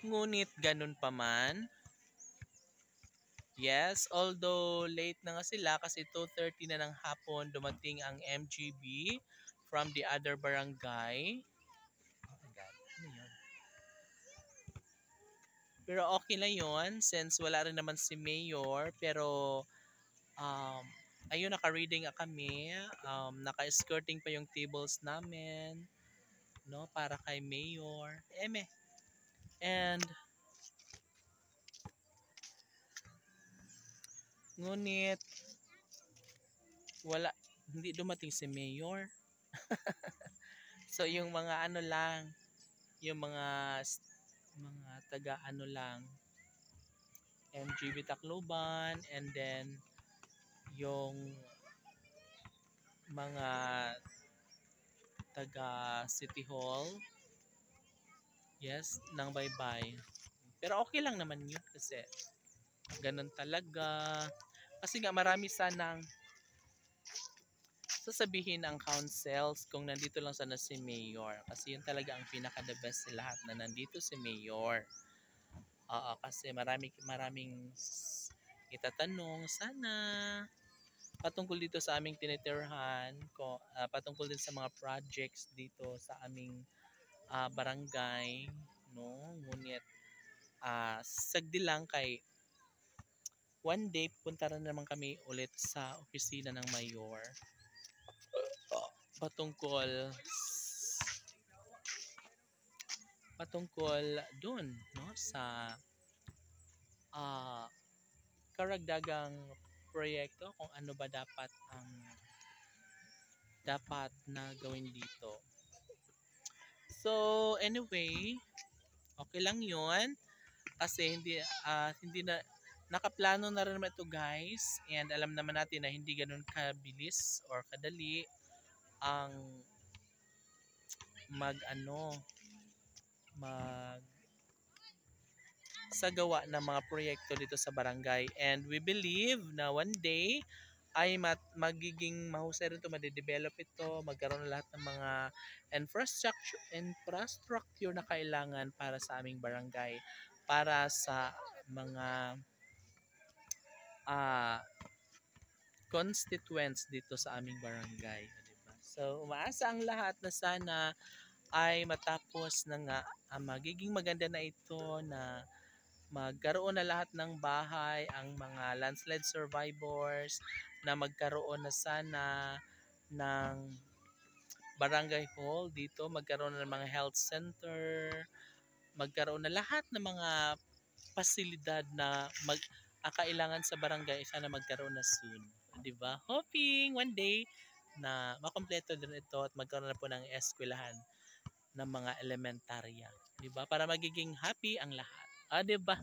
Ngunit ganun pa man, yes, although late na nga sila kasi 2:30 na ng hapon dumating ang MGB from the other barangay. Oh my God, ano yun? Pero okay na yun since wala rin naman si Mayor. Pero ayun, naka-reading kami. Naka-skirting pa yung tables namin, no, para kay Mayor. Eme. And ngunit wala, hindi dumating si Mayor. So yung mga ano lang, yung mga taga ano lang, MGB Tacloban, and then yung mga taga City Hall, yes, nang bye-bye. Pero okay lang naman yun kasi ganun talaga. Kasi nga marami sanang sasabihin ang councils kung nandito lang sana si Mayor. Kasi yun talaga ang pinaka-the best sa lahat, na nandito si Mayor. Oo, kasi maraming itatanong sana patungkol dito sa aming tinitirhan ko, patungkol din sa mga projects dito sa aming barangay, no. Ngunit sagdi lang kay one day pupunta rin naman kami ulit sa opisina ng mayor patungkol dun, no, sa karagdagang proyekto, kung ano ba dapat na gawin dito. So anyway, okay lang yun kasi hindi na nakaplano na rin naman ito, guys, and alam naman natin na hindi ganun kabilis or kadali ang mag sagawa ng mga proyekto dito sa barangay, and we believe na one day ay magiging mahusay rin ito, madedevelop ito, magkaroon na lahat ng mga infrastructure na kailangan para sa aming barangay, para sa mga constituents dito sa aming barangay, diba? So umaasa ang lahat na sana ay matapos na nga, magiging maganda na ito, na magkaroon na lahat ng bahay ang mga landslide survivors, na magkaroon na sana ng barangay hall dito, magkaroon na ng mga health center, magkaroon na lahat ng mga pasilidad na kailangan sa barangay, sana magkaroon na soon, di ba? Hoping one day na makompleto din ito at magkaroon na po ng eskwelahan ng mga elementarya, di ba? Para magiging happy ang lahat. Di ba?